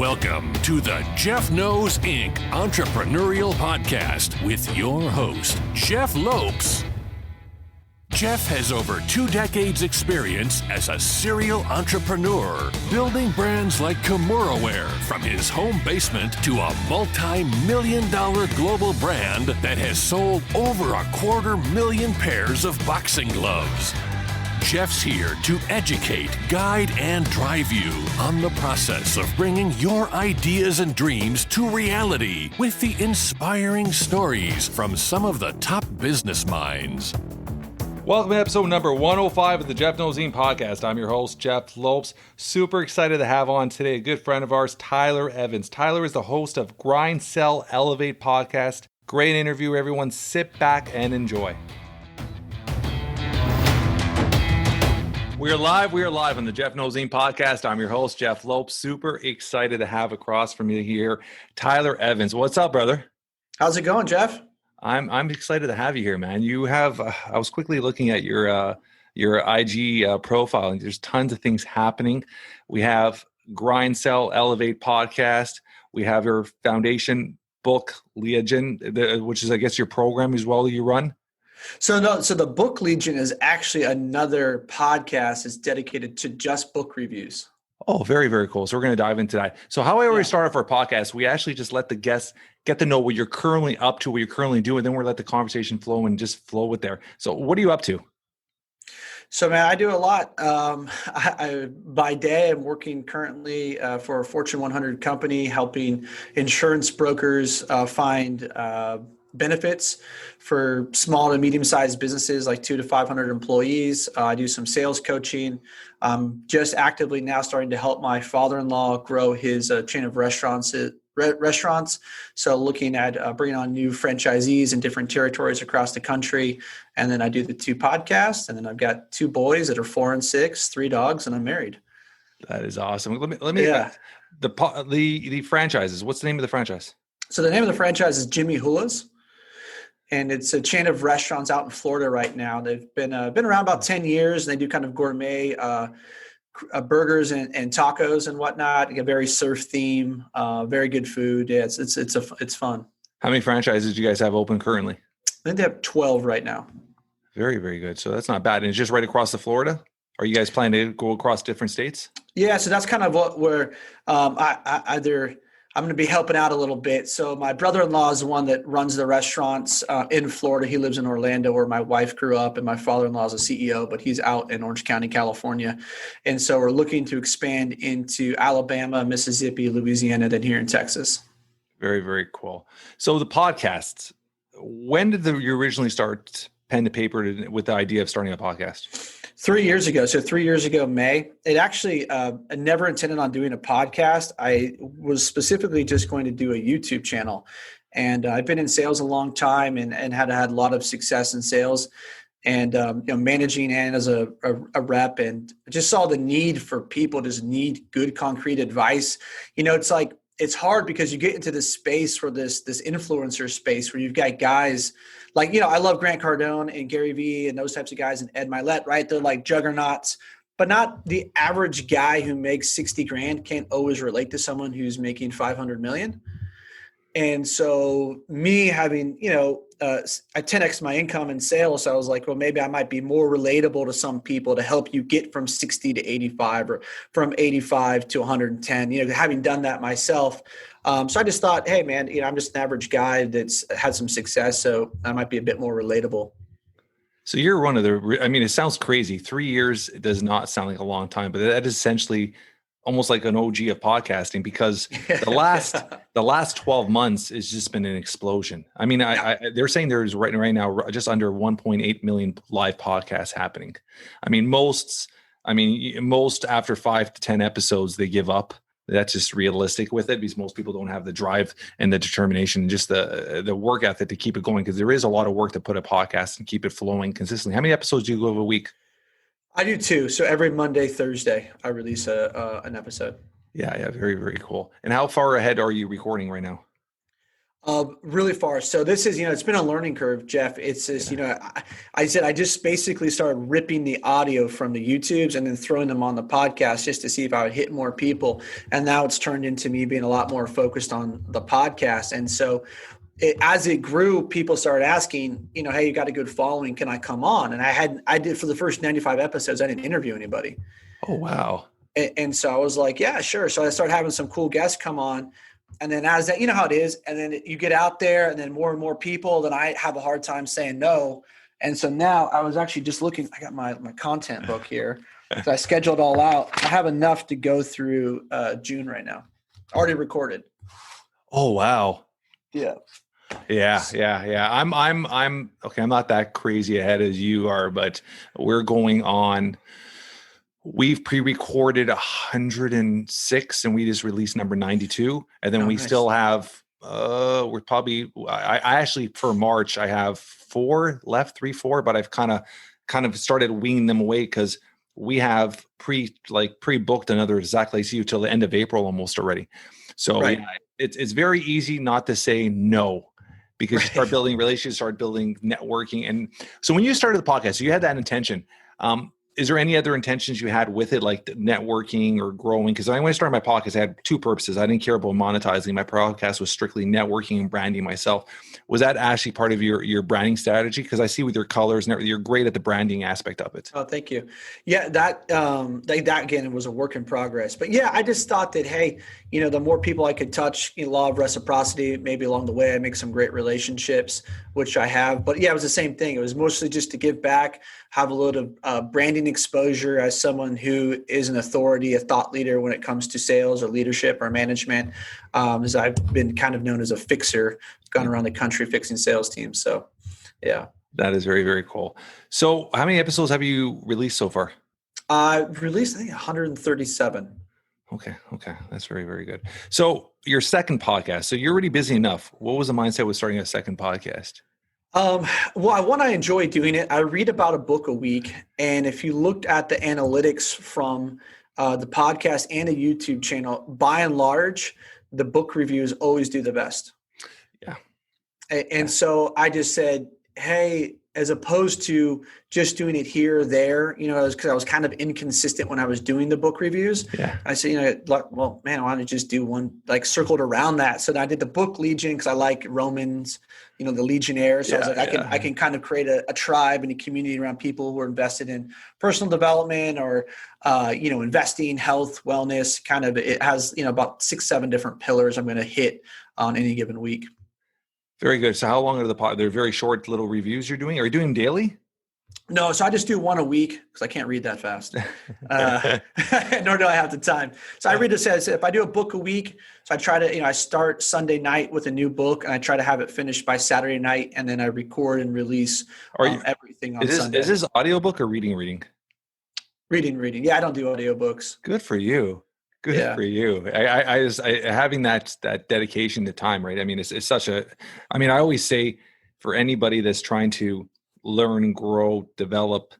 Welcome to the Jeff Knows Inc. Entrepreneurial Podcast with your host, Jeff Lopes. Jeff has over 2 decades experience as a serial entrepreneur, building brands like Kimura from his home basement to a multi-million-dollar global brand that has sold over 250,000 pairs of boxing gloves. Jeff's here to educate, guide, and drive you on the process of bringing your ideas and dreams to reality with the inspiring stories from some of the top business minds. Welcome to episode number 105 of the Jeff Knows Inc. podcast. I'm your host, Jeff Lopes. Super excited to have on today a good friend of ours, Tyzer Evans. Tyzer is the host of Grind, Sell, Elevate podcast. Great interview, everyone. Sit back and enjoy. We are live on the Jeff Knows Inc. podcast. I'm your host, Jeff Lopes. Super excited to have across from you here, Tyzer Evans. What's up, brother? How's it going, Jeff? I'm excited to have you here, man. You have I was quickly looking at your IG profile, and there's tons of things happening. We have Grind, Sell, Elevate podcast. We have your foundation book, Legion, which is, I guess, your program as well that you run. So the Book Legion is actually another podcast that's dedicated to just book reviews. Oh, very, very cool. So we're going to dive into that. So how I always start off our podcast, we actually just let the guests get to know what you're currently up to, what you're currently doing. Then we'll let the conversation flow and just flow with there. So what are you up to? So, man, I do a lot. I by day, I'm working currently for a Fortune 100 company, helping insurance brokers find benefits for small to medium-sized businesses like 200 to 500 employees. I do some sales coaching. I'm just actively now starting to help my father-in-law grow his chain of restaurants. So looking at bringing on new franchisees in different territories across the country. And then I do the 2 podcasts. And then I've got 2 boys that are 4 and 6, 3 dogs, and I'm married. That is awesome. Let me the franchises. What's the name of the franchise? So the name of the franchise is Jimmy Hula's. And it's a chain of restaurants out in Florida right now. They've been around about 10 years, and they do kind of gourmet burgers and tacos and whatnot. A very surf theme, very good food. Yeah, it's fun. How many franchises do you guys have open currently? I think they have 12 right now. Very, very good. So that's not bad. And it's just right across the Florida? Are you guys planning to go across different states? Yeah, so that's kind of where I'm going to be helping out a little bit. So my brother-in-law is the one that runs the restaurants in Florida. He lives in Orlando where my wife grew up, and my father-in-law is a CEO, but he's out in Orange County, California. And so we're looking to expand into Alabama, Mississippi, Louisiana, then here in Texas. Very, very cool. So the podcasts, when did you originally start pen to paper with the idea of starting a podcast? 3 years ago. So 3 years ago, May, it actually, I never intended on doing a podcast. I was specifically just going to do a YouTube channel. And I've been in sales a long time and had a lot of success in sales and, managing and as a rep, and just saw the need for people to just need good, concrete advice. It's hard because you get into this space for this influencer space where you've got guys like, I love Grant Cardone and Gary Vee and those types of guys and Ed Mylett, right? They're like juggernauts, but not the average guy who makes 60 grand can't always relate to someone who's making 500 million. And so me having, I 10x my income in sales. So I was like, well, maybe I might be more relatable to some people to help you get from 60 to 85 or from 85 to 110, having done that myself. So I just thought, hey, man, I'm just an average guy that's had some success. So I might be a bit more relatable. So you're one of it sounds crazy. 3 years does not sound like a long time, but that is essentially almost like an OG of podcasting, because the last 12 months has just been an explosion. I mean, they're saying there's right now just under 1.8 million live podcasts happening. I mean, most after 5 to 10 episodes, they give up. That's just realistic with it, because most people don't have the drive and the determination and just the work ethic to keep it going, because there is a lot of work to put a podcast and keep it flowing consistently. How many episodes do you go over a week? I do 2. So every Monday, Thursday, I release an episode. Yeah. Very, very cool. And how far ahead are you recording right now? Really far. So this is, it's been a learning curve, Jeff. It's just, I said, I just basically started ripping the audio from the YouTubes and then throwing them on the podcast just to see if I would hit more people. And now it's turned into me being a lot more focused on the podcast. And so as it grew, people started asking, hey, you got a good following. Can I come on? And I did for the first 95 episodes. I didn't interview anybody. Oh, wow. And so I was like, yeah, sure. So I started having some cool guests come on. And then as that, how it is, and then you get out there and then more and more people, then I have a hard time saying no. And so now I was actually just looking, I got my content book here. So I scheduled all out. I have enough to go through June right now. Already recorded. Oh, wow. Yeah. Yeah. I'm okay. I'm not that crazy ahead as you are, but we're going on. We've pre-recorded 106 and we just released number 92. And then we still have, we're probably, I actually for March, I have 4 left, 4, but I've kind of started weaning them away because we have pre-booked another exactly like you till the end of April almost already. So right. It's very easy not to say no because you start building relationships, start building networking. And so when you started the podcast, so you had that intention. Is there any other intentions you had with it, like networking or growing? Because when I started my podcast, I had 2 purposes. I didn't care about monetizing. My podcast was strictly networking and branding myself. Was that actually part of your branding strategy? Because I see with your colors and everything, you're great at the branding aspect of it. Oh, thank you. Yeah, that again, it was a work in progress. But yeah, I just thought that, hey, the more people I could touch, law of reciprocity, maybe along the way, I make some great relationships, which I have. But yeah, it was the same thing. It was mostly just to give back, have a little branding exposure as someone who is an authority, a thought leader when it comes to sales or leadership or management, as I've been kind of known as a fixer, gone around the country fixing sales teams. So, yeah. That is very, very cool. So how many episodes have you released so far? I've released, I think, 137. Okay. That's very, very good. So your second podcast, so you're already busy enough. What was the mindset with starting a second podcast? Well, I enjoy doing it. I read about a book a week. And if you looked at the analytics from the podcast and a YouTube channel, by and large, the book reviews always do the best. Yeah. And so I just said, hey, as opposed to just doing it here or there, because I was kind of inconsistent when I was doing the book reviews. Yeah. I said, well, man, why don't you just do one, circled around that? So I did the book Legion because I like Romans, the Legionnaires. So I was like, I can kind of create a tribe and a community around people who are invested in personal development or, investing, health, wellness. Kind of, it has, about 6-7 different pillars I'm going to hit on any given week. Very good. So how long are they're very short little reviews you're doing? Are you doing them daily? No, so I just do one a week because I can't read that fast, nor do I have the time. So I read it says if I do a book a week, so I try to, I start Sunday night with a new book and I try to have it finished by Saturday night, and then I record and release everything on Sunday. Is this audiobook or reading? Reading. Yeah, I don't do audiobooks. Good for you. Good for you. I having that dedication to time, right? I mean, it's such a, I always say for anybody that's trying to learn, grow, develop,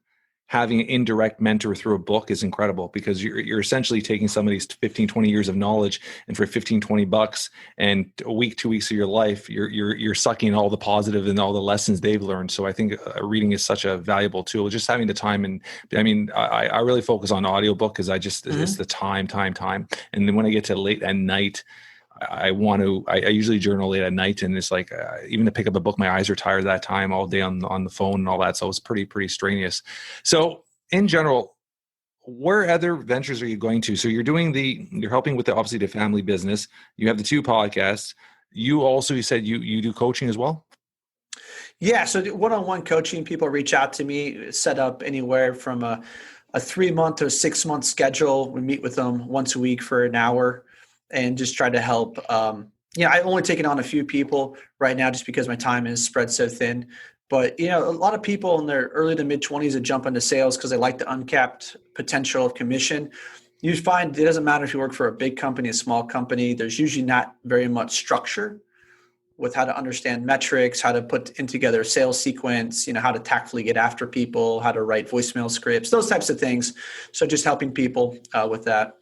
having an indirect mentor through a book is incredible because you're essentially taking some of these 15, 20 years of knowledge and for 15, 20 bucks and a week, 2 weeks of your life, you're sucking all the positive and all the lessons they've learned. So I think reading is such a valuable tool, just having the time. And I really focus on audiobook because it's the time. And then when I get to late at night, I usually journal late at night, and it's like even to pick up a book, my eyes are tired that time all day on the phone and all that. So it's pretty strenuous. So in general, where other ventures are you going to? So you're helping with obviously the family business. You have the 2 podcasts. You said you do coaching as well? Yeah. So one-on-one coaching, people reach out to me, set up anywhere from a 3-month to a 6-month schedule. We meet with them once a week for an hour and just try to help. I've only taken on a few people right now just because my time is spread so thin. But, a lot of people in their early to mid-20s that jump into sales because they like the uncapped potential of commission. You find it doesn't matter if you work for a big company, a small company, there's usually not very much structure with how to understand metrics, how to put in together a sales sequence, how to tactfully get after people, how to write voicemail scripts, those types of things. So just helping people with that.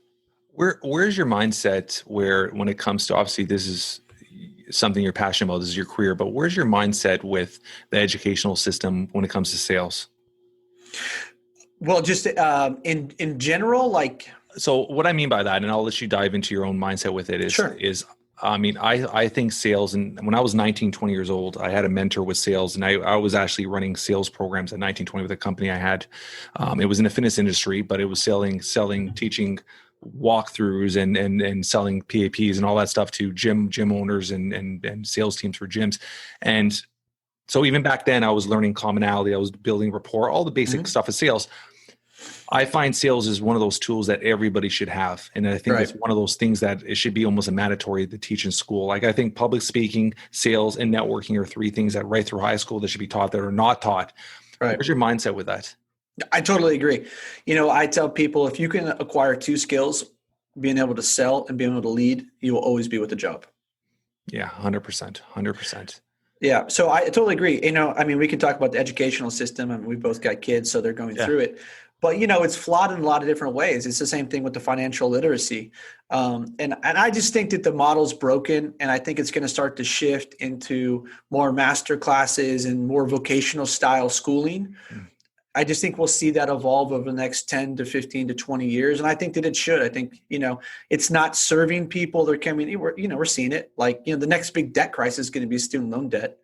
Where's your mindset when it comes to, obviously this is, something you're passionate about. This is your career, but where's your mindset with the educational system when it comes to sales? Well, just in general, like. So what I mean by that, and I'll let you dive into your own mindset with it, Sure. I mean, I think sales, and when I was 19, 20 years old, I had a mentor with sales, and I was actually running sales programs at 19, 20 with a company I had. It was in the fitness industry, but it was selling, teaching walkthroughs and selling PAPs and all that stuff to gym owners and sales teams for gyms. And so even back then I was learning commonality, I was building rapport, all the basic stuff of sales. I find sales is one of those tools that everybody should have. And I think it's one of those things that it should be almost a mandatory to teach in school. Like I think public speaking, sales, and networking are three things that right through high school that should be taught that are not taught. Right. Where's your mindset with that? I totally agree. I tell people, if you can acquire two skills, being able to sell and being able to lead, you will always be with the job. Yeah, 100%, 100%. Yeah. So I totally agree. We can talk about the educational system, and we both got kids, so they're going through it. But, it's flawed in a lot of different ways. It's the same thing with the financial literacy. And I just think that the model's broken, and I think it's going to start to shift into more master classes and more vocational style schooling. I just think we'll see that evolve over the next 10 to 15 to 20 years. And I think that it should. I think, it's not serving people. They're coming, we're seeing it. Like, the next big debt crisis is going to be student loan debt.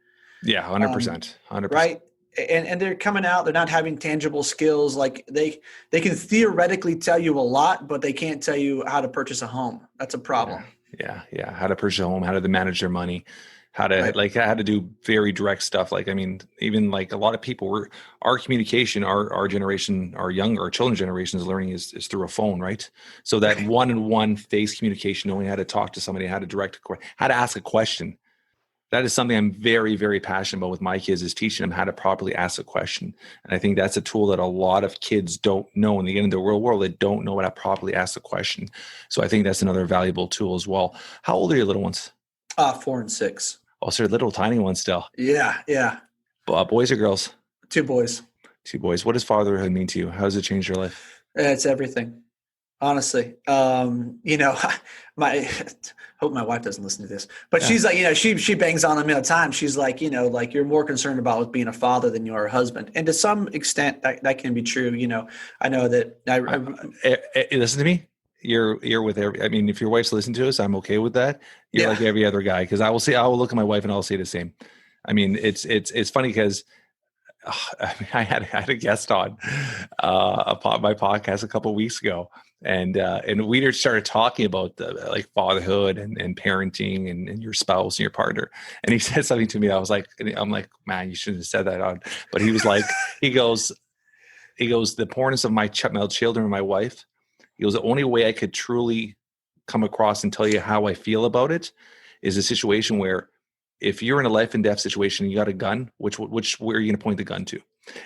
Yeah, 100%. 100%. Right. And they're coming out, they're not having tangible skills. Like they can theoretically tell you a lot, but they can't tell you how to purchase a home. That's a problem. Yeah. How to purchase a home, how to manage their money, how to do very direct stuff. Like, even like a lot of people our communication, our generation, our children's generation is learning is through a phone, right? So that one-on-one face communication, knowing how to talk to somebody, how to ask a question. That is something I'm very, very passionate about with my kids, is teaching them how to properly ask a question. And I think that's a tool that a lot of kids don't know. When they get into the real world, they don't know how to properly ask a question. So I think that's another valuable tool as well. How old are your little ones? 4 and 6. Oh, so they're little tiny ones still. Yeah. Boys or girls? 2 boys. 2 boys. What does fatherhood mean to you? How does it change your life? It's everything. Honestly, hope my wife doesn't listen to this, but she's like, she bangs on me all the time. She's like, like you're more concerned about being a father than you are a husband. And to some extent that can be true. I know that listen to me. You're with if your wife's listening to us, I'm okay with that. You're like every other guy. Cause I will look at my wife and I'll say the same. It's funny because I had a guest on my podcast a couple of weeks ago, and we just started talking about like fatherhood and parenting and your spouse and your partner. And he said something to me. I'm like, man, you shouldn't have said that on. But he was like, he goes, the importance of my children and my wife. He goes, the only way I could truly come across and tell you how I feel about it is a situation where, if you're in a life and death situation and you got a gun, where are you going to point the gun to?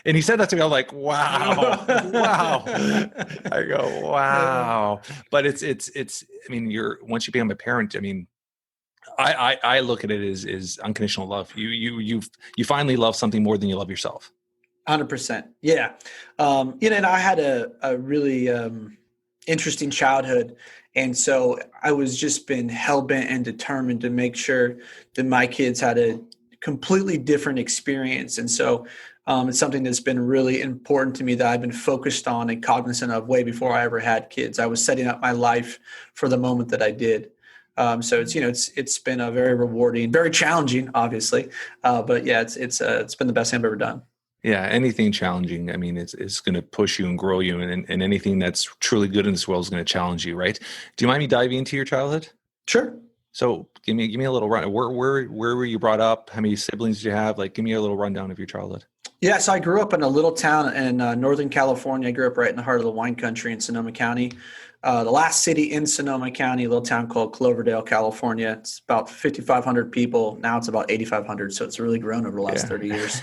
And he said that to me. I'm like, wow, wow. I go, wow. But it's, once you become a parent, I look at it as unconditional love. You finally love something more than you love yourself. 100%. Yeah. And I had a really interesting childhood. And so I was just been hell-bent and determined to make sure that my kids had a completely different experience. And so it's something that's been really important to me that I've been focused on and cognizant of way before I ever had kids. I was setting up my life for the moment that I did. So it's been a very rewarding, very challenging, obviously. But yeah, it's been the best thing I've ever done. Yeah, anything challenging, it's going to push you and grow you, and anything that's truly good in this world is going to challenge you, right? Do you mind me diving into your childhood? Sure. So give me a little run. Where were you brought up? How many siblings did you have? Like, give me a little rundown of your childhood. Yeah, so I grew up in a little town in Northern California. I grew up right in the heart of the wine country in Sonoma County. The last city in Sonoma County, a little town called Cloverdale, California. It's about 5,500 people. Now it's about 8,500. So it's really grown over the last 30 years.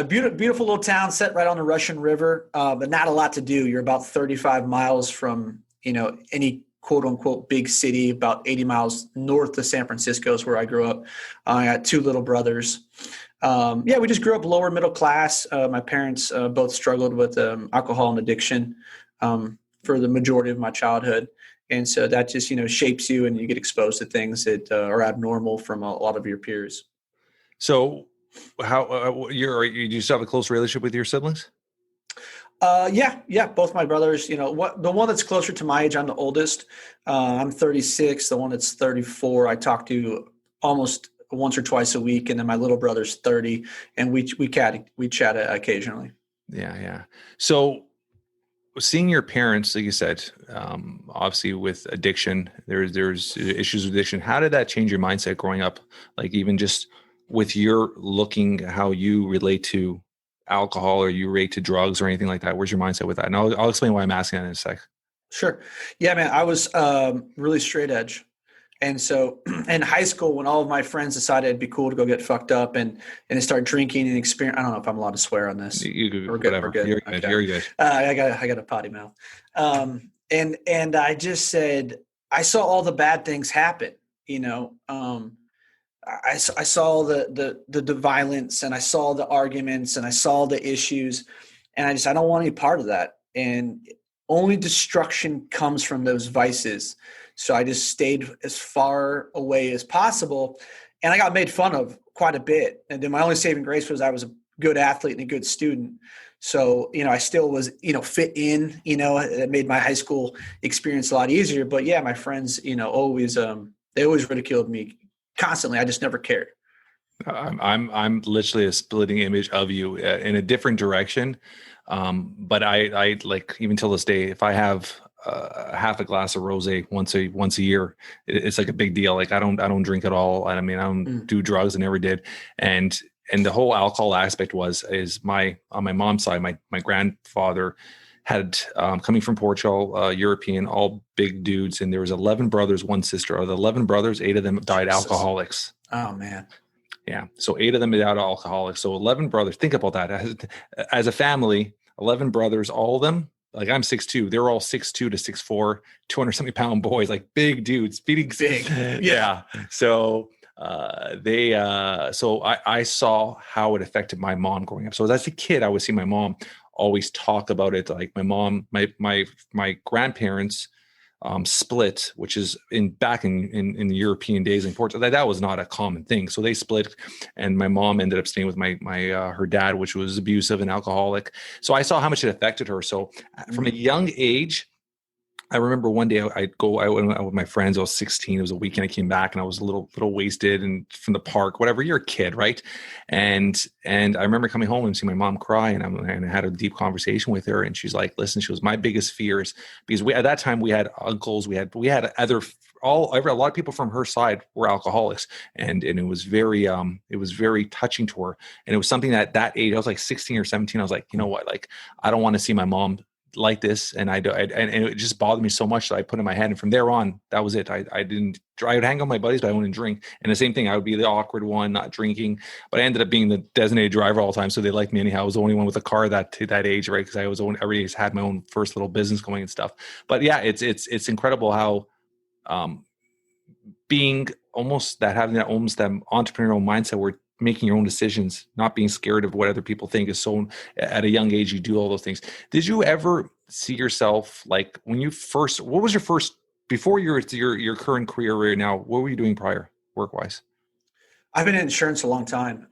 Beautiful little town set right on the Russian River, but not a lot to do. You're about 35 miles from, any quote unquote big city, about 80 miles north of San Francisco is where I grew up. I got 2 little brothers. We just grew up lower middle class. My parents both struggled with alcohol and addiction for the majority of my childhood. And so that just, shapes you, and you get exposed to things that are abnormal from a lot of your peers. So how you still have a close relationship with your siblings? Yeah. Both my brothers, the one that's closer to my age, I'm the oldest. I'm 36. The one that's 34, I talk to almost once or twice a week. And then my little brother's 30, and we chat occasionally. Yeah. So seeing your parents, like you said, obviously with addiction, there's issues with addiction. How did that change your mindset growing up? Like even just with your looking, how you relate to alcohol or you relate to drugs or anything like that? Where's your mindset with that? And I'll explain why I'm asking that in a sec. Sure. Yeah, man, I was really straight edge. And so in high school, when all of my friends decided it'd be cool to go get fucked up and start drinking and experience, I don't know if I'm allowed to swear on this. We're good. We're good. You're good. Okay. You're good. I got a potty mouth. And I just said, I saw all the bad things happen, I saw the violence, and I saw the arguments, and I saw the issues, and I don't want any part of that. And only destruction comes from those vices. So I just stayed as far away as possible, and I got made fun of quite a bit. And then my only saving grace was I was a good athlete and a good student. So, I still was, fit in, it made my high school experience a lot easier. But yeah, my friends, always, they always ridiculed me constantly. I just never cared. I'm literally a splitting image of you in a different direction. But I like, even till this day, if I have half a glass of rosé once a year, it's like a big deal. Like I don't drink at all. I mean, I don't do drugs. I never did. And the whole alcohol aspect on my mom's side, my grandfather had coming from Portugal, European, all big dudes. And there was 11 brothers, one sister. Of the 11 brothers, 8 of them died alcoholics. Oh man. Yeah. So 8 of them died alcoholics. So 11 brothers, think about that as a family, 11 brothers, all of them, like I'm 6'2", they're all 6'2" to 6'4", 200 something pound boys, like big dudes, feeding big. Yeah. So I saw how it affected my mom growing up. So as a kid, I would see my mom always talk about it. Like my mom, my grandparents split, which is back in the European days in Portugal, that was not a common thing. So they split, and my mom ended up staying with her dad, which was abusive and alcoholic. So I saw how much it affected her. So from a young age, I remember one day I went out with my friends. I was 16. It was a weekend. I came back and I was a little wasted, and from the park, whatever. You're a kid, right? And I remember coming home and seeing my mom cry, and I had a deep conversation with her. And she's like, "Listen," she was, "my biggest fear is," because at that time we had uncles, we had a lot of people from her side were alcoholics, and it was very touching to her. And it was something that age, I was like 16 or 17. I was like, you know what? Like, I don't want to see my mom like this, and and it just bothered me so much that I put in my head. And from there on, that was it. I would hang out with my buddies, but I wouldn't drink. And the same thing, I would be the awkward one, not drinking. But I ended up being the designated driver all the time, so they liked me anyhow. I was the only one with a car that age, right? Because I already had my own first little business going and stuff. But yeah, it's incredible how being having that entrepreneurial mindset where making your own decisions, not being scared of what other people think is so at a young age, you do all those things. Did you ever see yourself like when you first, what was your first, before your current career right now, what were you doing prior work-wise? I've been in insurance a long time.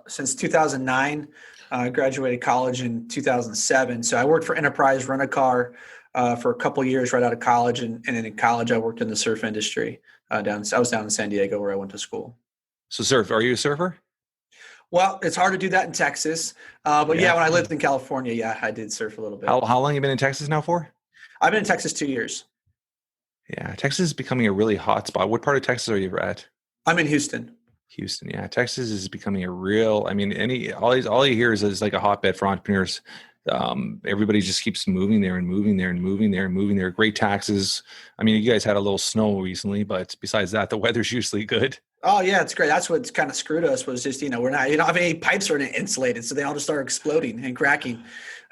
Since 2009, I graduated college in 2007. So I worked for Enterprise Rent-A-Car for a couple of years right out of college. And then in college, I worked in the surf industry. I was down in San Diego where I went to school. So surf, are you a surfer? Well, it's hard to do that in Texas. But yeah, when I lived in California, I did surf a little bit. How long have you been in Texas now for? I've been in Texas 2 years. Yeah, Texas is becoming a really hot spot. What part of Texas are you at? I'm in Houston. Houston, yeah. Texas is becoming a real, I mean, all you hear is like a hotbed for entrepreneurs. Everybody just keeps moving there and moving there and moving there and moving there. Great taxes. I mean, you guys had a little snow recently, but besides that, the weather's usually good. Oh yeah, it's great. That's what kind of screwed us was just, we're not, you don't have any pipes are insulated. So they all just start exploding and cracking.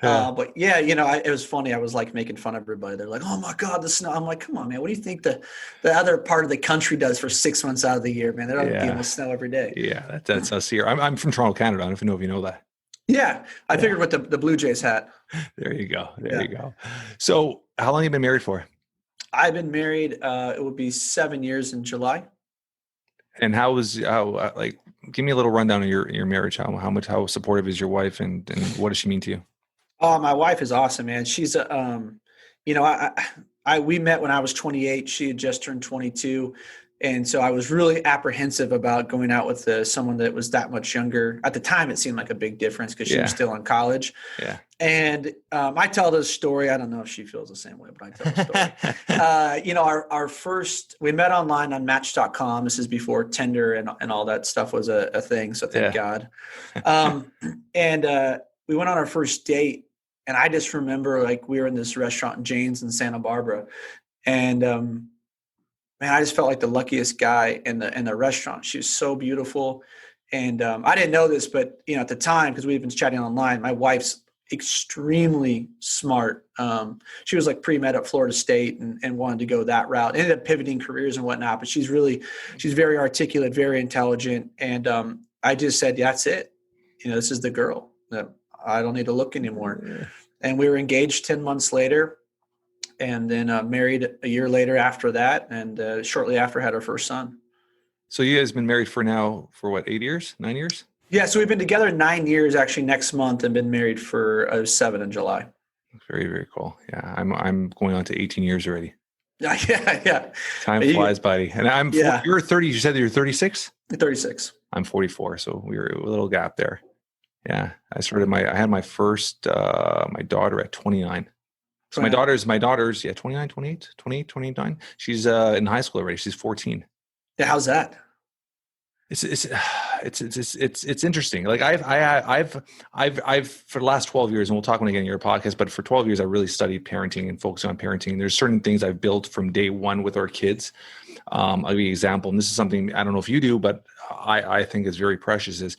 Yeah. But yeah, it was funny. I was like making fun of everybody. They're like, "Oh my God, the snow." I'm like, "Come on, man. What do you think the other part of the country does for 6 months out of the year, man? They don't deal with snow every day." Yeah. That's us here. I'm from Toronto, Canada. I don't know if you know that. Yeah. I figured with the Blue Jays hat. There you go. There you go. So how long have you been married for? I've been married. It will be 7 years in July. And how like, give me a little rundown of your marriage. How supportive is your wife, and what does she mean to you? Oh, my wife is awesome, man. She's you know, we met when I was 28. She had just turned 22. And so I was really apprehensive about going out with someone that was that much younger. At the time, it seemed like a big difference because she was still in college. Yeah. And I tell this story. I don't know if she feels the same way, but I tell the story. You know, our first, we met online on Match.com. This is before Tinder and all that stuff was a thing. So thank God. And we went on our first date. And I just remember, like, we were in this restaurant in Jane's in Santa Barbara. And man, I just felt like the luckiest guy in the restaurant. She was so beautiful. And I didn't know this, but, you know, at the time, because we've been chatting online, my wife's extremely smart. She was like pre-med at Florida State and wanted to go that route, ended up pivoting careers and whatnot, but she's very articulate, very intelligent. And I just said, yeah, that's it. You know, this is the girl. I don't need to look anymore. Yeah. And we were engaged 10 months later, and then married a year later after that. And shortly after had our first son. So you guys been married for what, 8 years, 9 years? Yeah. So we've been together 9 years actually next month, and been married for 7 in July. Very, very cool. Yeah. I'm going on to 18 years already. Yeah. Time flies, buddy. And you're 30. You said that you're 36? 36. I'm 44. So we were a little gap there. Yeah. I had my first, my daughter at 29. So my daughter's 29, 28, 29. She's in high school already. She's 14. Yeah. How's that? It's interesting. Like I've for the last 12 years, and we'll talk when I get in your podcast, but for 12 years, I really studied parenting and focused on parenting. There's certain things I've built from day one with our kids. I'll give you an example. And this is something I don't know if you do, but I think is very precious is,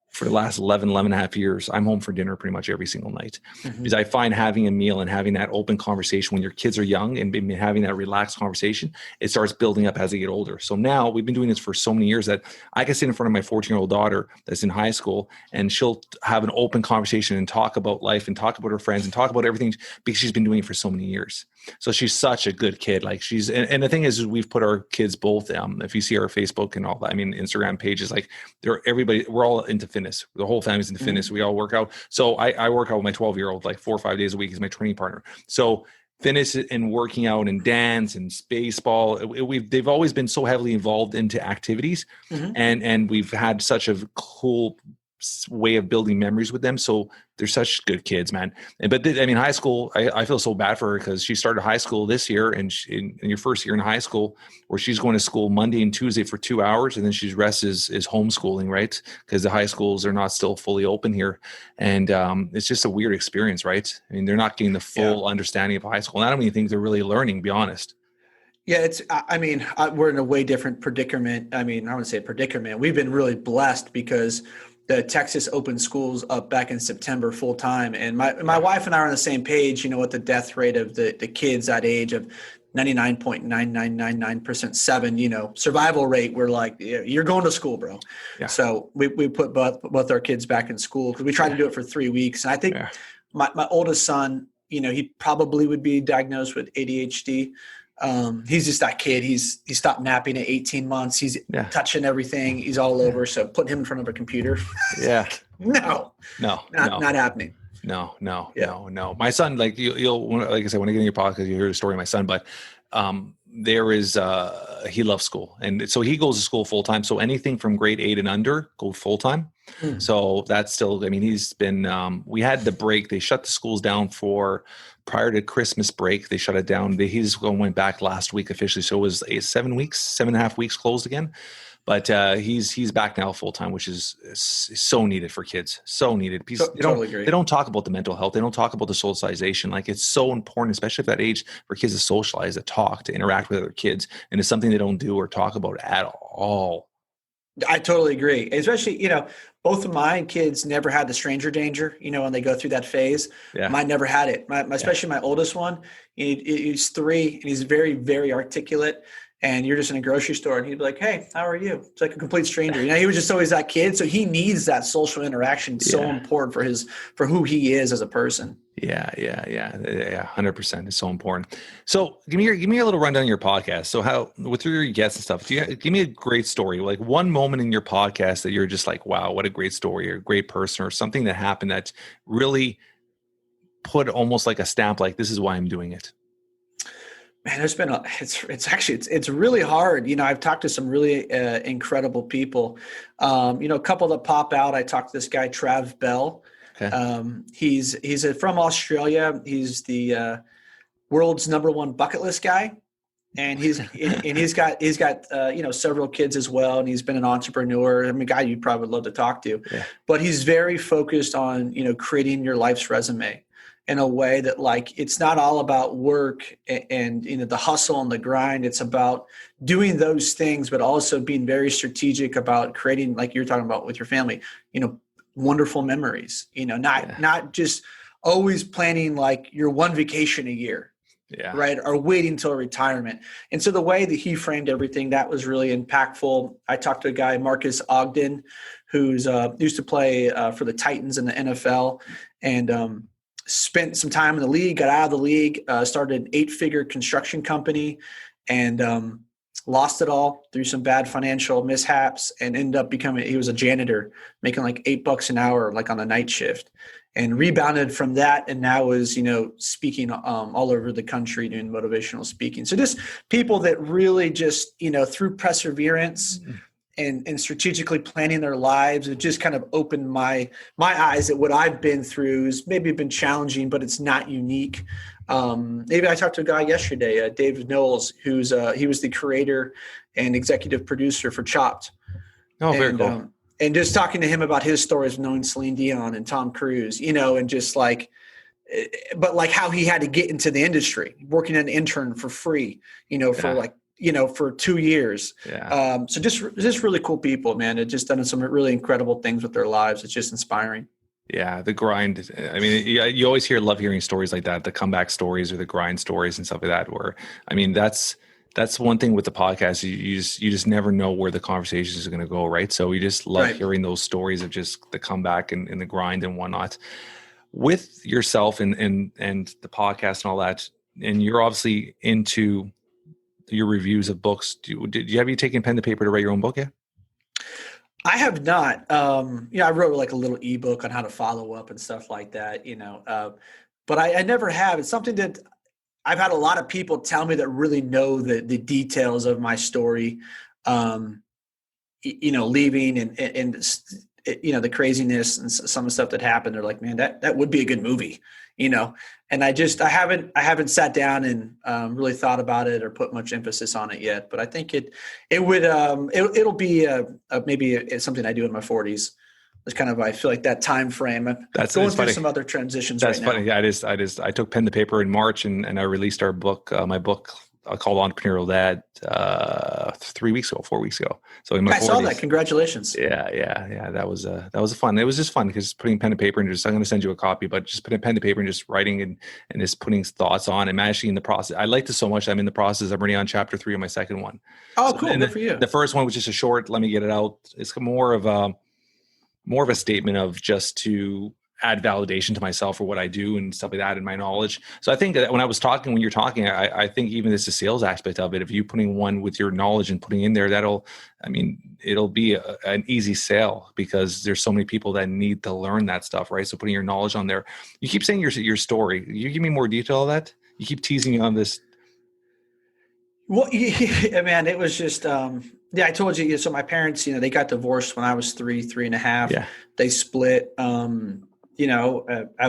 for the last 11 and a half years, I'm home for dinner pretty much every single night. Mm-hmm. Because I find having a meal and having that open conversation when your kids are young and having that relaxed conversation, it starts building up as they get older. So now we've been doing this for so many years that I can sit in front of my 14-year-old daughter that's in high school, and she'll have an open conversation and talk about life and talk about her friends and talk about everything because she's been doing it for so many years. So she's such a good kid. Like and the thing is we've put our kids both, if you see our Facebook and all that, I mean, Instagram pages, like we're all into fitness. The whole family's into fitness. We all work out. So I work out with my 12-year-old like 4 or 5 days a week as my training partner. So fitness and working out and dance and baseball, they've always been so heavily involved into activities. Mm-hmm. And we've had such a cool way of building memories with them. So they're such good kids, man. But high school, I feel so bad for her because she started high school this year, and in your first year in high school, where she's going to school Monday and Tuesday for 2 hours, and then she's rest is homeschooling, right? Because the high schools are not still fully open here, and it's just a weird experience, right? I mean, they're not getting the full understanding of high school. And I don't even think they're really learning, to be honest. Yeah, we're in a way different predicament. I mean, I wouldn't say predicament. We've been really blessed because the Texas opened schools up back in September full time. And my wife and I are on the same page, with the death rate of the kids that age of 99.9999% 7, survival rate. We're like, you're going to school, bro. Yeah. So we put both our kids back in school because we tried to do it for 3 weeks. And I think my oldest son, he probably would be diagnosed with ADHD. He's just that kid. He stopped napping at 18 months. He's touching everything. He's all over. So putting him in front of a computer. Yeah. No, not happening. No. My son, like like I said, when I get in your podcast, you hear the story of my son, but, he loves school. And so he goes to school full time. So anything from grade 8 and under go full time. Mm. So that's still, he's been, we had the break. They shut the schools down prior to Christmas break. They shut it down. He's went back last week officially. So it was 7.5 weeks closed again. But he's back now full time, which is so needed for kids. So needed. They don't talk about the mental health. They don't talk about the socialization. Like, it's so important, especially at that age, for kids to socialize, to talk, to interact with other kids. And it's something they don't do or talk about at all. I totally agree. Especially, both of my kids never had the stranger danger, when they go through that phase. Yeah. Mine never had it. Especially my oldest one, he's 3 and he's very, very articulate. and you're just in a grocery store and he'd be like, "Hey, how are you?" It's like a complete stranger. He was just always that kid. So he needs that social interaction. It's so important for who he is as a person. Yeah. 100%. It's so important. So give me a little rundown on your podcast. So how, with your guests and stuff, give me a great story, like one moment in your podcast that you're just like, wow, what a great story, or a great person, or something that happened that really put almost like a stamp, like this is why I'm doing it. Man, there's been it's really hard. I've talked to some really incredible people. A couple that pop out. I talked to this guy, Trav Bell. Okay. He's from Australia. He's the world's #1 bucket list guy. And he's got several kids as well. And he's been an entrepreneur. I mean, a guy you'd probably love to talk to, but he's very focused on, creating your life's resume in a way that, like, it's not all about work and the hustle and the grind. It's about doing those things, but also being very strategic about creating, like you're talking about with your family, wonderful memories, not just always planning like your one vacation a year, right? Or waiting till retirement. And so the way that he framed everything, that was really impactful. I talked to a guy, Marcus Ogden, who's used to play for the Titans in the NFL, and spent some time in the league, got out of the league, started an 8-figure construction company, and lost it all through some bad financial mishaps, and ended up he was a janitor making like $8 an hour, like on a night shift, and rebounded from that. And now is, speaking all over the country doing motivational speaking. So just people that really just, through perseverance and strategically planning their lives, it just kind of opened my eyes at what I've been through. Is maybe been challenging, but it's not unique. Maybe I talked to a guy yesterday, David Knowles, he was the creator and executive producer for Chopped. Oh, very cool. And just talking to him about his stories of knowing Celine Dion and Tom Cruise, and just like, but like how he had to get into the industry, working as an intern for free, for 2 years. Yeah. So just really cool people, man. It just done some really incredible things with their lives. It's just inspiring. Yeah, the grind. I mean, you always love hearing stories like that, the comeback stories or the grind stories and stuff like that. Where, I mean, that's one thing with the podcast. You just never know where the conversation is going to go, right? So we just love hearing those stories of just the comeback and the grind and whatnot. With yourself and the podcast and all that, and you're obviously into your reviews of books. Have you taken pen to paper to write your own book yet? I have not. I wrote like a little ebook on how to follow up and stuff like that, but I never have. It's something that I've had a lot of people tell me that really know the details of my story, leaving and the craziness and some of the stuff that happened. They're like, man, that would be a good movie, and I haven't sat down and really thought about it or put much emphasis on it yet, but I think it'll be maybe something I do in my 40s. It's kind of, I feel like that time frame. That's going through some other transitions. That's right now. I took pen to paper in March and I released our book, my book called Entrepreneurial Dad 4 weeks ago. So in my 40s. I saw that. Congratulations. Yeah. That was fun. It was just fun because putting pen to paper and I'm going to send you a copy, but just putting pen to paper and just writing and just putting thoughts on and managing in the process. I liked it so much. I'm in the process. I'm already on chapter 3 of my second one. Oh, cool. Good for you. The first one was just a short, let me get it out. It's more of a statement of just to add validation to myself for what I do and stuff like that and my knowledge. So I think that when you're talking, I think even this is sales aspect of it. If you putting one with your knowledge and putting in there, it'll be an easy sale because there's so many people that need to learn that stuff, right? So putting your knowledge on there. You keep saying your story. You give me more detail of that. You keep teasing me on this. Well, man, it was just, I told you, so my parents, they got divorced when I was 3.5. Yeah. They split, at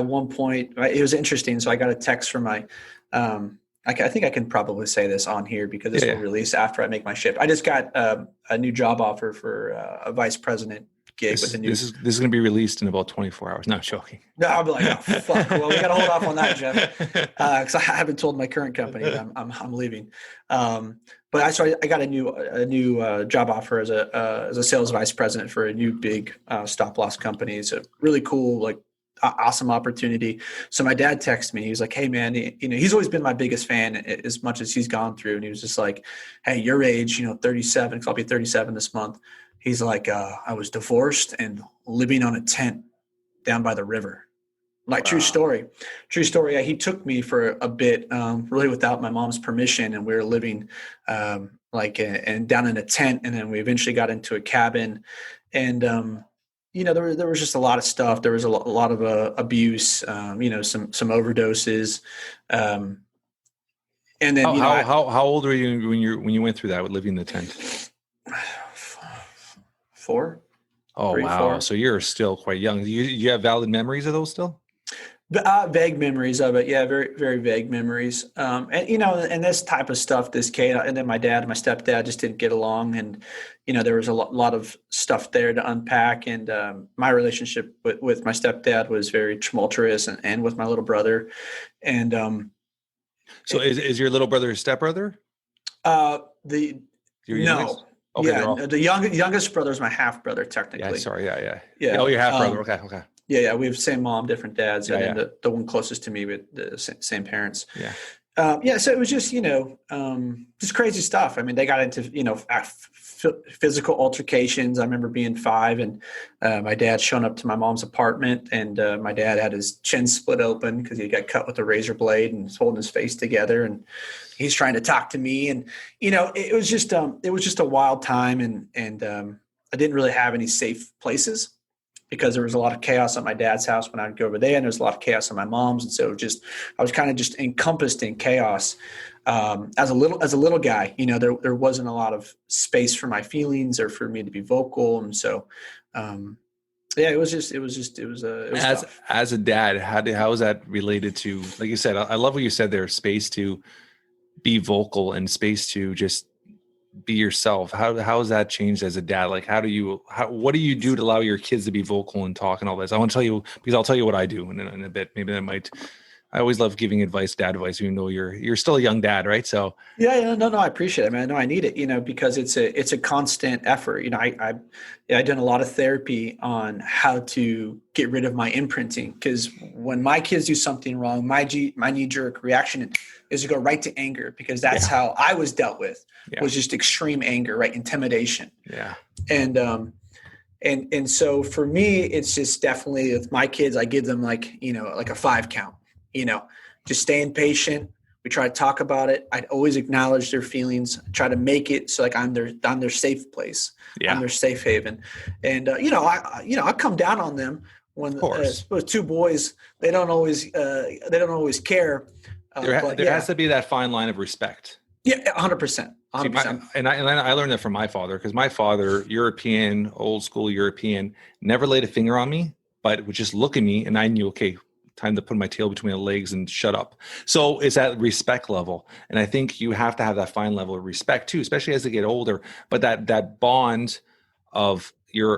one point. It was interesting. So I got a text from my, I think I can probably say this on here because this will release after I make my shift. I just got a new job offer for a vice president gig with the new. This is going to be released in about 24 hours. No, I'm joking. No, I'll be like, oh, fuck. Well, we got to hold off on that, Jeff, because I haven't told my current company that I'm leaving. But I got a new job offer as a sales vice president for a new big stop loss company. It's a really cool, like, awesome opportunity. So my dad texted me. He was like, hey man, he's always been my biggest fan as much as he's gone through. And he was just like, hey, your age, 37, 'cause I'll be 37 this month. He's like, I was divorced and living on a tent down by the river. Like, wow. True story. He took me for a bit, really without my mom's permission. And we were living and down in a tent. And then we eventually got into a cabin. And, there was just a lot of stuff. There was a lot of abuse, some overdoses. And then, how old were you when you went through that with living in the tent? 4. Oh, 3, wow. 4. So you're still quite young. You have valid memories of those still? Vague memories of it. Yeah. Very, very vague memories. And this type of stuff, this chaos, and then my stepdad just didn't get along. And, there was a lot of stuff there to unpack. And my relationship with my stepdad was very tumultuous and with my little brother. And so is your little brother a stepbrother? No. Okay, yeah. The youngest brother is my half brother, technically. Yeah. Sorry. Yeah. Yeah. Oh, your half brother. Okay. Yeah. We have the same mom, different dads. Yeah, and then the one closest to me with the same parents. Yeah. So it was just, just crazy stuff. I mean, they got into, physical altercations. I remember being 5 and my dad showing up to my mom's apartment, and my dad had his chin split open because he got cut with a razor blade and was holding his face together. And he's trying to talk to me. And, it was just a wild time. And I didn't really have any safe places, because there was a lot of chaos at my dad's house when I'd go over there, and there's a lot of chaos at my mom's. And so I was kind of just encompassed in chaos. As a little guy, there wasn't a lot of space for my feelings or for me to be vocal. And so, it was tough. As a dad, how is that related to, like you said, I love what you said there, space to be vocal and space to just be yourself. How has that changed as a dad? Like, what do you do to allow your kids to be vocal and talk and all this? I want to tell you, because I'll tell you what I do in a bit. Maybe I always love giving dad advice, even though you're still a young dad, right? So no, I appreciate it. I mean, I know I need it, because it's a constant effort. I've done a lot of therapy on how to get rid of my imprinting, because when my kids do something wrong, my knee-jerk reaction is to go right to anger, because that's how I was dealt with, was just extreme anger, right? Intimidation. Yeah. And so for me, it's just definitely with my kids, I give them like a 5 count, just staying patient. We try to talk about it. I'd always acknowledge their feelings, try to make it so like I'm their safe place. Yeah. I'm their safe haven. And, I come down on them when those 2 boys, they don't always care. There has to be that fine line of respect. Yeah, 100%. 100%. And I learned that from my father, because my father, European, old school European, never laid a finger on me, but would just look at me, and I knew, okay, time to put my tail between the legs and shut up. So it's that respect level. And I think you have to have that fine level of respect too, especially as they get older. But that bond of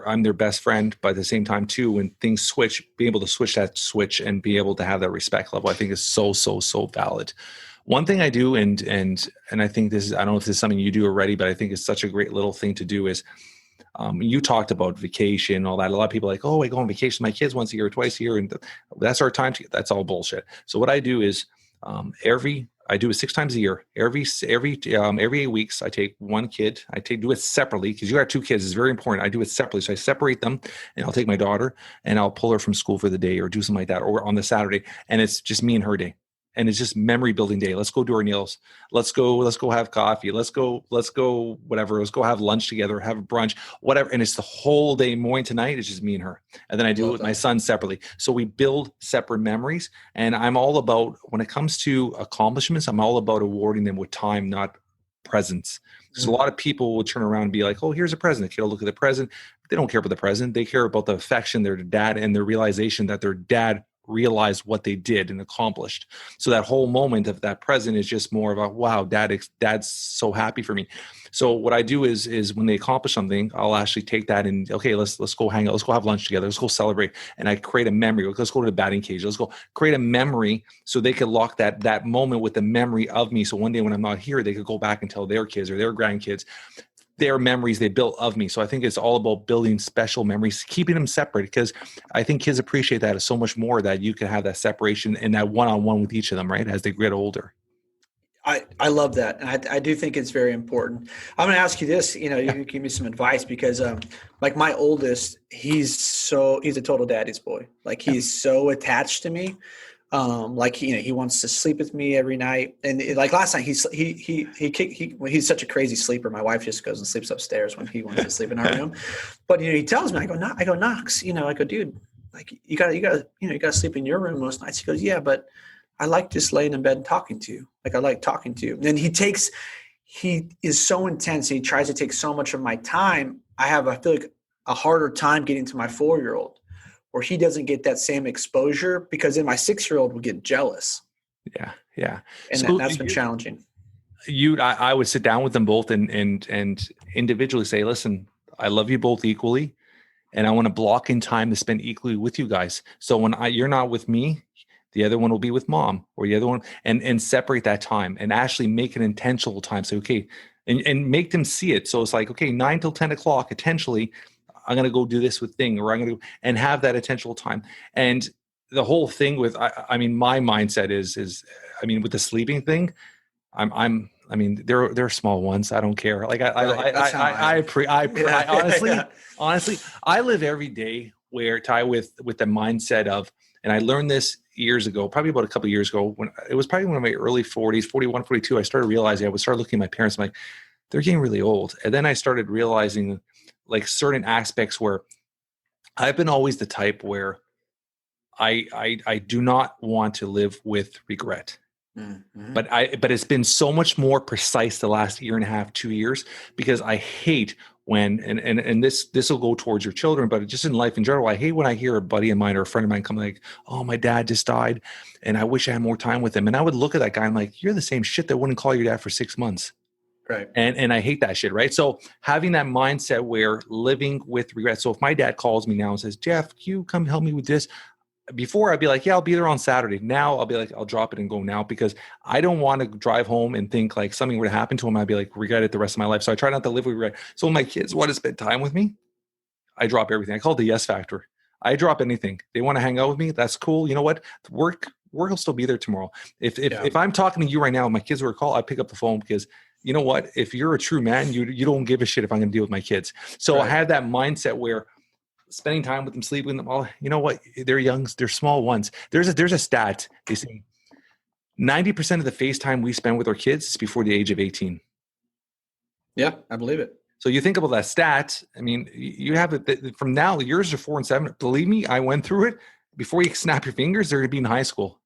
I'm their best friend, but at the same time too, when things switch, being able to switch that switch and be able to have that respect level, I think is so valid. One thing I do, and I think I don't know if this is something you do already, but I think it's such a great little thing to do is, you talked about vacation and all that. A lot of people are like, oh, I go on vacation with my kids once a year or twice a year, and that's our time to get. That's all bullshit. So what I do is, I do it 6 times a year. Every 8 weeks, I take one kid. Do it separately, because you got 2 kids. It's very important. I do it separately. So I separate them, and I'll take my daughter and I'll pull her from school for the day or do something like that, or on the Saturday. And it's just me and her day. And it's just memory building day. Let's go do our meals. Let's go have coffee. Let's go, whatever. Let's go have lunch together, have a brunch, whatever. And it's the whole day, morning to night. It's just me and her. And then I do it with my son separately. So we build separate memories. And I'm all about, when it comes to accomplishments, I'm all about awarding them with time, not presents. Because a lot of people will turn around and be like, oh, here's a present. The kid will look at the present. They don't care about the present. They care about the affection, their dad, and their realization that their dad realized what they did and accomplished. So that whole moment of that present is just more of a, wow, dad's so happy for me. So what I do is when they accomplish something, I'll actually take that and, okay, let's go hang out. Let's go have lunch together. Let's go celebrate. And I create a memory. Let's go to the batting cage. Let's go create a memory so they could lock that moment with the memory of me. So one day when I'm not here, they could go back and tell their kids or their grandkids, their memories they built of me. So I think it's all about building special memories, keeping them separate, because I think kids appreciate that so much more, that you can have that separation and that one-on-one with each of them, right, as they get older. I love that. And I do think it's very important. I'm going to ask you this, you can give me some advice, because like my oldest, he's a total daddy's boy. Like he's so attached to me. Like he wants to sleep with me every night. And like last night, he's such a crazy sleeper. My wife just goes and sleeps upstairs when he wants to sleep in our room. But he tells me, I go, Knox, I go, dude, like you gotta sleep in your room most nights. He goes, yeah, but I like just laying in bed and talking to you. Like I like talking to you. And then he is so intense. He tries to take so much of my time. I feel like a harder time getting to my 4-year-old, where he doesn't get that same exposure, because then my 6-year-old will get jealous. Yeah. Yeah. And so that's been challenging. I would sit down with them both and individually say, listen, I love you both equally, and I want to block in time to spend equally with you guys. So when you're not with me, the other one will be with mom, or the other one, and separate that time and actually make an intentional time. So, okay. And make them see it. So it's like, okay, 9 till 10 o'clock, potentially I'm going to go do this with thing, or I'm going to, and have that intentional time. And the whole thing with, I mean, my mindset is, with the sleeping thing, they're small ones. I don't care. Like honestly, I live every day where with the mindset of, and I learned this years ago, probably about a couple of years ago, when it was probably one of my early 40s, 41, 42, I started realizing, I would start looking at my parents, I'm like, they're getting really old. And then I started realizing like certain aspects where I've been always the type where I do not want to live with regret. Mm-hmm. But it's been so much more precise the last year and a half, 2 years, because I hate when, and this will go towards your children, but just in life in general, I hate when I hear a buddy of mine or a friend of mine come like, oh, my dad just died and I wish I had more time with him. And I would look at that guy, I'm like, you're the same shit that wouldn't call your dad for 6 months. Right. And I hate that shit. Right. So having that mindset where living with regret. So if my dad calls me now and says, Jeff, can you come help me with this? Before I'd be like, yeah, I'll be there on Saturday. Now I'll be like, I'll drop it and go now, because I don't want to drive home and think like something would happen to him. I'd be like, regret it the rest of my life. So I try not to live with regret. So when my kids want to spend time with me, I drop everything. I call it the yes factor. I drop anything. They want to hang out with me. That's cool. You know what? Work will still be there tomorrow. If I'm talking to you right now and my kids were a call, I pick up the phone, because you know what? If you're a true man, you don't give a shit if I'm going to deal with my kids. So right. I have that mindset where spending time with them, sleeping with them, all, you know what? They're young, they're small ones. There's a stat. They say 90% of the FaceTime we spend with our kids is before the age of 18. Yeah, I believe it. So you think about that stat. I mean, you have it from now, yours are 4 and 7. Believe me, I went through it. Before you snap your fingers, they're going to be in high school,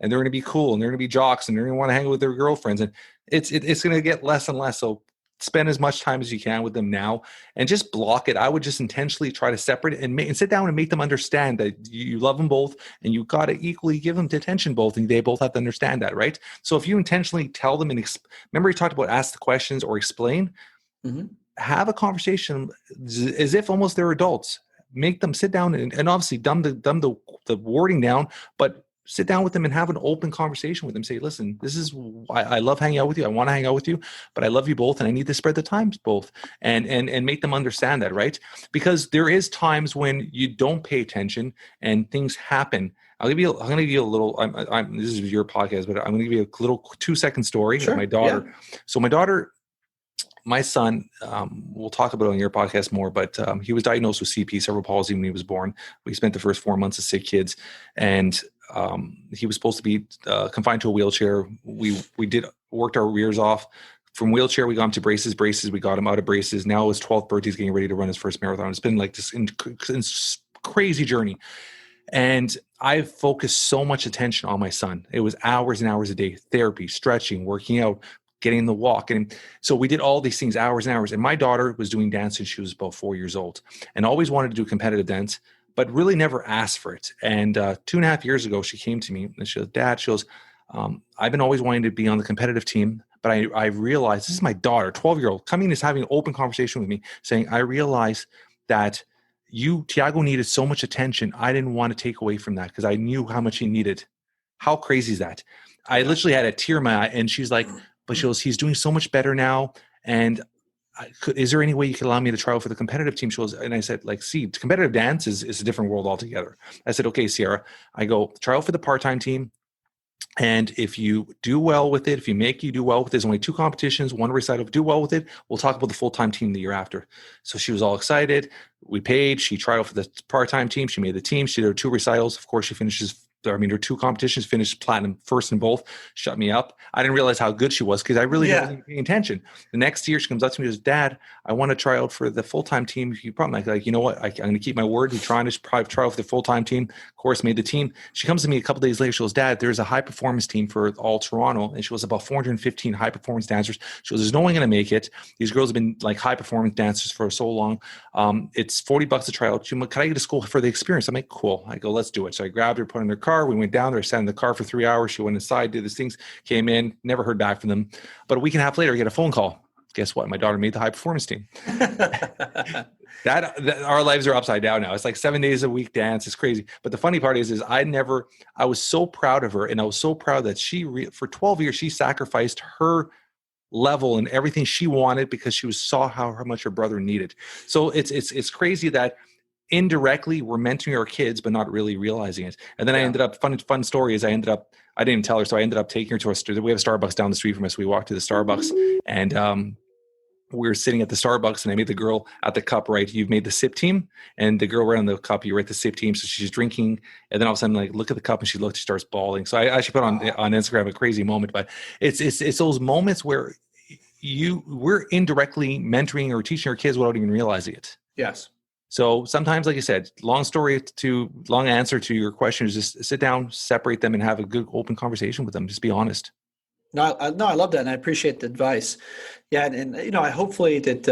and they're going to be cool, and they're going to be jocks, and they're going to want to hang out with their girlfriends. And it's going to get less and less. So spend as much time as you can with them now, and just block it. I would just intentionally try to separate it and sit down and make them understand that you love them both, and you got to equally give them attention both, and they both have to understand that, right? So if you intentionally tell them, and remember you talked about ask the questions or explain, mm-hmm. Have a conversation as if almost they're adults. Make them sit down and obviously dumb the wording down, but sit down with them and have an open conversation with them. Say, listen, this is why I love hanging out with you. I want to hang out with you, but I love you both, and I need to spread the times both, and make them understand that, right? Because there is times when you don't pay attention and things happen. I'm going to give you a little. This is your podcast, but I'm going to give you a little 2-second story of my daughter. Yeah. So my son, we'll talk about it on your podcast more, but he was diagnosed with CP, cerebral palsy, when he was born. We spent the first 4 months as sick kids, and he was supposed to be confined to a wheelchair. We worked our rears off. From wheelchair, we got him to braces. We got him out of braces. Now his 12th birthday, he's getting ready to run his first marathon. It's been like this crazy journey. And I focused so much attention on my son. It was hours and hours a day, therapy, stretching, working out, getting the walk. And so we did all these things, hours and hours. And my daughter was doing dance since she was about 4 years old, and always wanted to do competitive dance, but really never asked for it. And 2.5 years ago, she came to me and she goes, Dad, she goes, I've been always wanting to be on the competitive team, but I realized, this is my daughter, 12-year-old, coming is having an open conversation with me, saying, I realized that Tiago needed so much attention. I didn't want to take away from that because I knew how much he needed. How crazy is that? I literally had a tear in my eye, and she's like, but she goes, he's doing so much better now. And is there any way you could allow me to try out for the competitive team? She goes, and I said, like, see, competitive dance is a different world altogether. I said, okay, Sierra, I go, try out for the part-time team. And if you do well with it, if you do well with it, there's only 2 competitions, 1 recital. If you do well with it, we'll talk about the full-time team the year after. So she was all excited. We paid. She tried out for the part-time team. She made the team. She did her 2 recitals. Of course, her 2 competitions, finished platinum first in both, shut me up. I didn't realize how good she was because I really wasn't paying attention. The next year, she comes up to me and goes, Dad, I want to try out for the full-time team. You probably like, you know what? I'm going to keep my word. We're trying to try out for the full-time team. Of course, made the team. She comes to me a couple days later. She goes, Dad, there's a high-performance team for all Toronto. And she was about 415 high-performance dancers. She goes, there's no one going to make it. These girls have been like high-performance dancers for so long. It's $40 a tryout. Can I get to school for the experience? I'm like, cool. I go, let's do it. So I grabbed her, put her in her car. We went down there, sat in the car for 3 hours. She went inside, did these things, came in, never heard back from them. But a week and a half later, I get a phone call. Guess what? My daughter made the high performance team. that our lives are upside down now. It's like 7 days a week dance. It's crazy. But the funny part is I was so proud of her. And I was so proud that for 12 years, she sacrificed her level and everything she wanted because she saw how much her brother needed. So it's crazy that indirectly we're mentoring our kids, but not really realizing it. And then I ended up, fun story is I didn't even tell her. So I ended up taking her to we have a Starbucks down the street from us. We walked to the Starbucks and, we were sitting at the Starbucks and I made the girl at the cup, right? You've made the sip team and the girl right on the cup, you're at the sip team. So she's drinking. And then all of a sudden, like, look at the cup and she starts bawling. So I actually put on Instagram a crazy moment, but it's those moments where we're indirectly mentoring or teaching our kids without even realizing it. Yes. So sometimes, like I said, long answer to your question is just sit down, separate them and have a good open conversation with them. Just be honest. No, I love that. And I appreciate the advice. Yeah. And I hopefully that,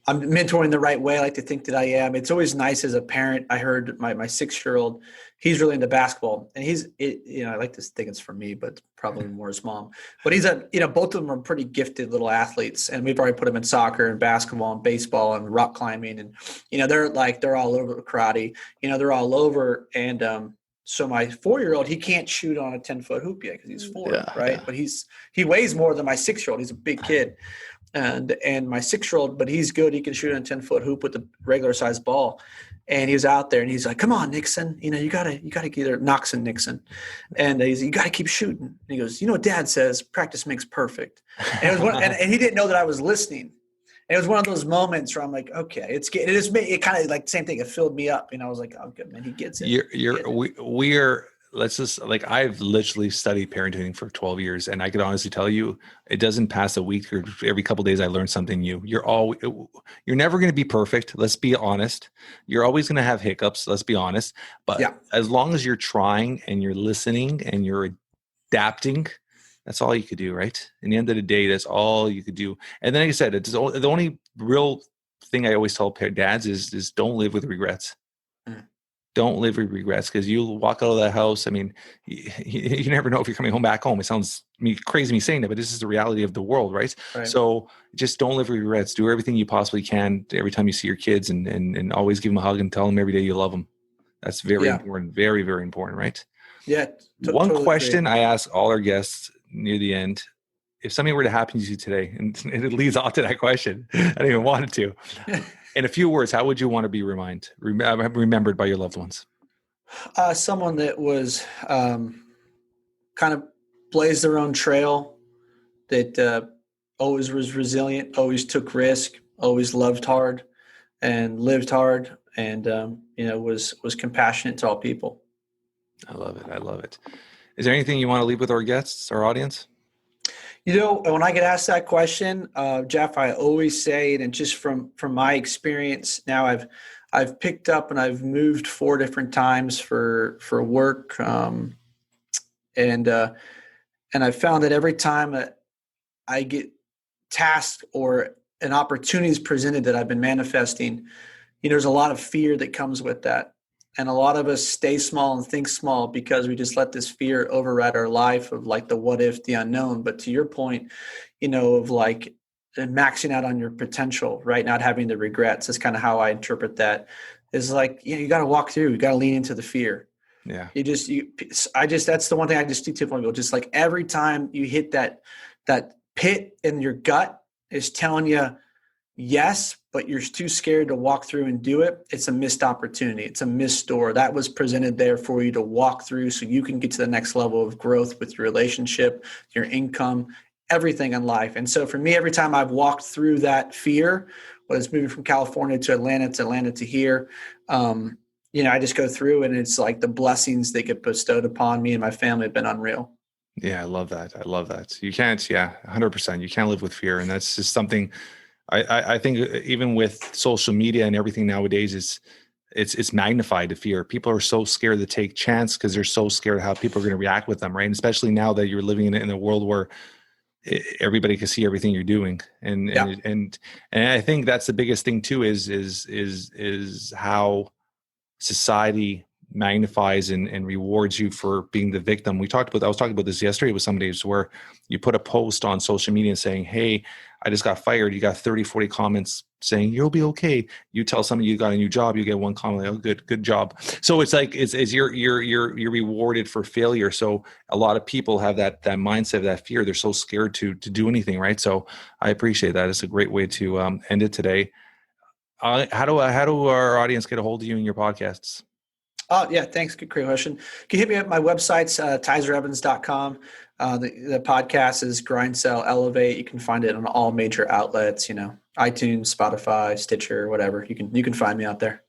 I'm mentoring the right way. I like to think that I am. It's always nice as a parent. I heard my 6-year-old, he's really into basketball and I like to think it's for me, but probably more his mom, but both of them are pretty gifted little athletes. And we've already put them in soccer and basketball and baseball and rock climbing. And, they're all over karate, they're all over. And, so my 4-year-old, he can't shoot on a 10-foot hoop yet because he's 4, right? Yeah. But he weighs more than my 6-year-old. He's a big kid. And my 6-year-old, but he's good. He can shoot on a 10-foot hoop with a regular sized ball. And he was out there and he's like, come on, Nixon, you gotta either Noxon Nixon. And you gotta keep shooting. And he goes, Dad says practice makes perfect. And, and he didn't know that I was listening. And it was one of those moments where I'm like, okay, it kind of like same thing. It filled me up. I was like, oh, good man, he gets it. I've literally studied parenting for 12 years. And I could honestly tell you, it doesn't pass a week or every couple of days I learn something new. You're never going to be perfect. Let's be honest. You're always going to have hiccups. Let's be honest. But as long as you're trying and you're listening and you're adapting, that's all you could do, right? In the end of the day, that's all you could do. And then, like I said, the only real thing I always tell dads is don't live with regrets. Don't live with regrets because you'll walk out of that house. I mean, you never know if you're coming back home. It sounds crazy me saying that, but this is the reality of the world, right? So just don't live with regrets. Do everything you possibly can every time you see your kids and always give them a hug and tell them every day you love them. That's very important. Very, very important, right? Yeah. One question I ask all our guests near the end: if something were to happen to you today, and it leads off to that question, I didn't even want it to. In a few words, how would you want to be remembered by your loved ones? Someone that was kind of blazed their own trail, that always was resilient, always took risk, always loved hard, and lived hard, and was compassionate to all people. I love it. Is there anything you want to leave with our guests, our audience? When I get asked that question, Jeff, I always say it, and just from my experience now, I've picked up and I've moved 4 different times for work, and I found that every time that I get tasked or an opportunity is presented that I've been manifesting, there's a lot of fear that comes with that. And a lot of us stay small and think small because we just let this fear override our life of like the what if, the unknown. But to your point, of like maxing out on your potential, right? Not having the regrets. That's kind of how I interpret that. Is like, you got to walk through, you got to lean into the fear. Yeah. That's the one thing I just do tip on people. Just like every time you hit that pit in your gut, is telling you yes, but you're too scared to walk through and do it, it's a missed opportunity. It's a missed door that was presented there for you to walk through so you can get to the next level of growth with your relationship, your income, everything in life. And so for me, every time I've walked through that fear, whether it's moving from California to Atlanta to here, I just go through, and it's like the blessings that get bestowed upon me and my family have been unreal. Yeah, I love that. I love that. You can't, 100%. You can't live with fear. And that's just something I think even with social media and everything nowadays, it's magnified to fear. People are so scared to take chance because they're so scared how people are going to react with them, right? And especially now that you're living in a world where everybody can see everything you're doing, and I think that's the biggest thing too is how society magnifies and rewards you for being the victim. I was talking about this yesterday with somebody, where you put a post on social media saying, hey, I just got fired. You got 30, 40 comments saying you'll be okay. You tell somebody you got a new job, you get one comment, like, oh, good job. So it's like it's you're rewarded for failure. So a lot of people have that mindset, that fear. They're so scared to do anything, right? So I appreciate that. It's a great way to end it today. How do our audience get a hold of you and your podcasts? Oh, yeah. Thanks. Good question. You can hit me at my website's tyzerevans.com. The podcast is Grind, Sell, Elevate. You can find it on all major outlets, iTunes, Spotify, Stitcher, whatever. You can find me out there.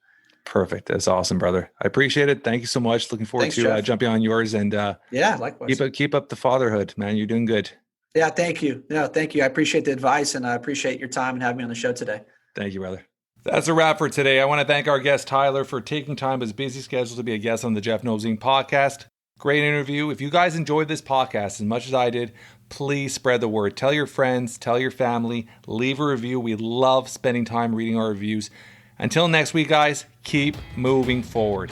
Perfect. That's awesome, brother. I appreciate it. Thank you so much. Looking forward to jumping on yours, and likewise. Keep up the fatherhood, man. You're doing good. Yeah. Thank you. No, thank you. I appreciate the advice, and I appreciate your time and having me on the show today. Thank you, brother. That's a wrap for today. I want to thank our guest, Tyler, for taking time his busy schedule to be a guest on the Jeff Knows Inc. podcast. Great interview. If you guys enjoyed this podcast as much as I did, please spread the word. Tell your friends, tell your family, leave a review. We love spending time reading our reviews. Until next week, guys, keep moving forward.